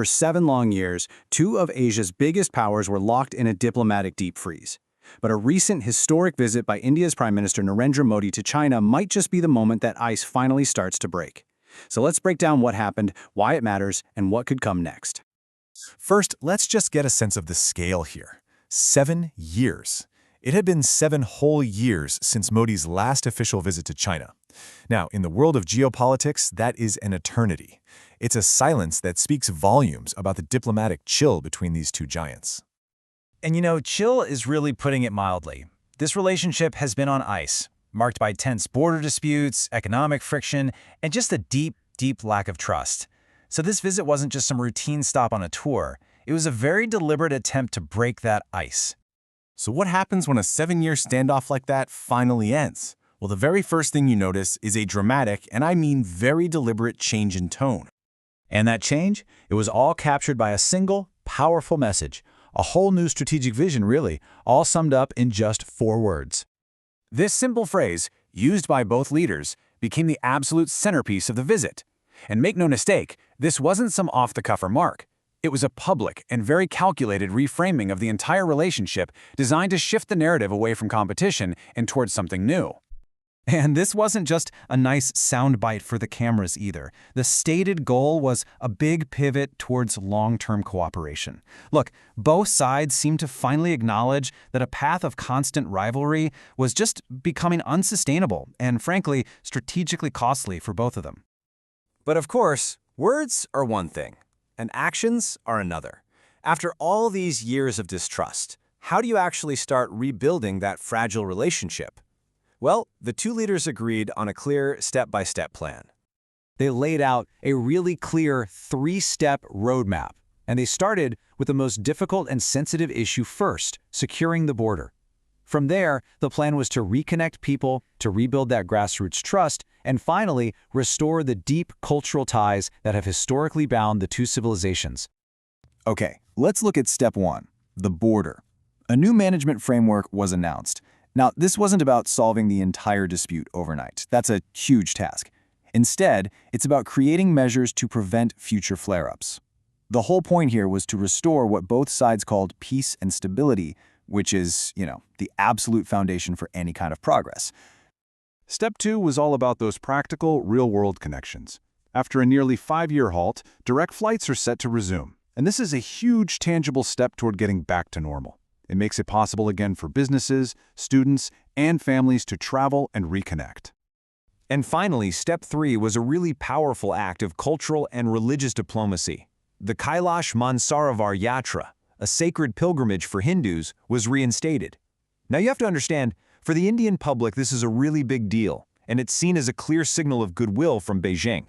For 7 long years, two of Asia's biggest powers were locked in a diplomatic deep freeze. But a recent historic visit by India's Prime Minister Narendra Modi to China might just be the moment that ice finally starts to break. So let's break down what happened, why it matters, and what could come next. First, let's just get a sense of the scale here. 7 years. It had been 7 whole years since Modi's last official visit to China. Now, in the world of geopolitics, that is an eternity. It's a silence that speaks volumes about the diplomatic chill between these two giants. And chill is really putting it mildly. This relationship has been on ice, marked by tense border disputes, economic friction, and just a deep, deep lack of trust. So this visit wasn't just some routine stop on a tour. It was a very deliberate attempt to break that ice. So what happens when a 7-year standoff like that finally ends? Well, the very first thing you notice is a dramatic, and I mean very deliberate change in tone. And that change? It was all captured by a single, powerful message. A whole new strategic vision, really, all summed up in just 4 words. This simple phrase, used by both leaders, became the absolute centerpiece of the visit. And make no mistake, this wasn't some off-the-cuff remark. It was a public and very calculated reframing of the entire relationship designed to shift the narrative away from competition and towards something new. And this wasn't just a nice soundbite for the cameras either. The stated goal was a big pivot towards long-term cooperation. Look, both sides seemed to finally acknowledge that a path of constant rivalry was just becoming unsustainable and, frankly, strategically costly for both of them. But of course, words are one thing, and actions are another. After all these years of distrust, how do you actually start rebuilding that fragile relationship? Well, the two leaders agreed on a clear step-by-step plan. They laid out a really clear 3-step roadmap, and they started with the most difficult and sensitive issue first, securing the border. From there, the plan was to reconnect people, to rebuild that grassroots trust, and finally, restore the deep cultural ties that have historically bound the two civilizations. Okay, let's look at step 1, the border. A new management framework was announced. Now, this wasn't about solving the entire dispute overnight. That's a huge task. Instead, it's about creating measures to prevent future flare-ups. The whole point here was to restore what both sides called peace and stability, which is, the absolute foundation for any kind of progress. Step 2 was all about those practical, real-world connections. After a nearly 5-year halt, direct flights are set to resume, and this is a huge, tangible step toward getting back to normal. It makes it possible again for businesses, students, and families to travel and reconnect. And finally, step 3 was a really powerful act of cultural and religious diplomacy. The Kailash Mansarovar Yatra, a sacred pilgrimage for Hindus, was reinstated. Now you have to understand, for the Indian public this is a really big deal, and it's seen as a clear signal of goodwill from Beijing.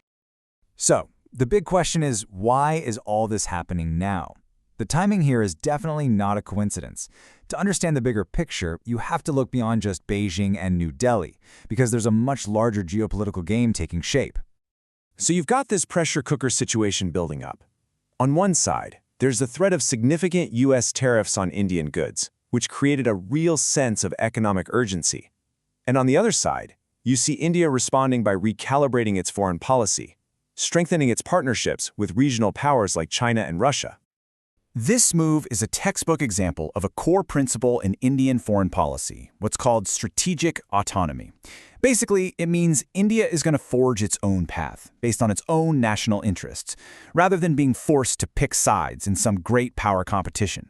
So, the big question is, why is all this happening now? The timing here is definitely not a coincidence. To understand the bigger picture, you have to look beyond just Beijing and New Delhi, because there's a much larger geopolitical game taking shape. So you've got this pressure cooker situation building up. On one side, there's the threat of significant U.S. tariffs on Indian goods, which created a real sense of economic urgency. And on the other side, you see India responding by recalibrating its foreign policy, strengthening its partnerships with regional powers like China and Russia. This move is a textbook example of a core principle in Indian foreign policy, what's called strategic autonomy. Basically, it means India is going to forge its own path, based on its own national interests, rather than being forced to pick sides in some great power competition.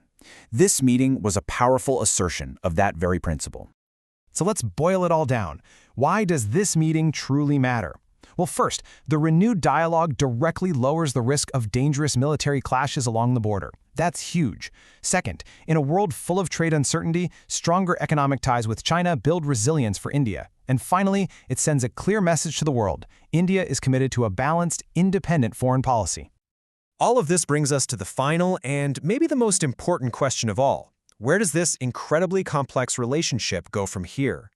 This meeting was a powerful assertion of that very principle. So let's boil it all down. Why does this meeting truly matter? Well, first, the renewed dialogue directly lowers the risk of dangerous military clashes along the border. That's huge. Second, in a world full of trade uncertainty, stronger economic ties with China build resilience for India. And finally, it sends a clear message to the world. India is committed to a balanced, independent foreign policy. All of this brings us to the final and maybe the most important question of all. Where does this incredibly complex relationship go from here?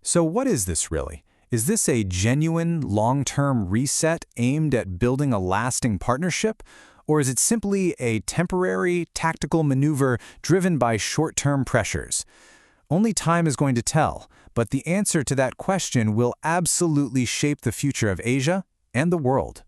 So what is this really? Is this a genuine, long-term reset aimed at building a lasting partnership? Or is it simply a temporary, tactical maneuver driven by short-term pressures? Only time is going to tell, but the answer to that question will absolutely shape the future of Asia and the world.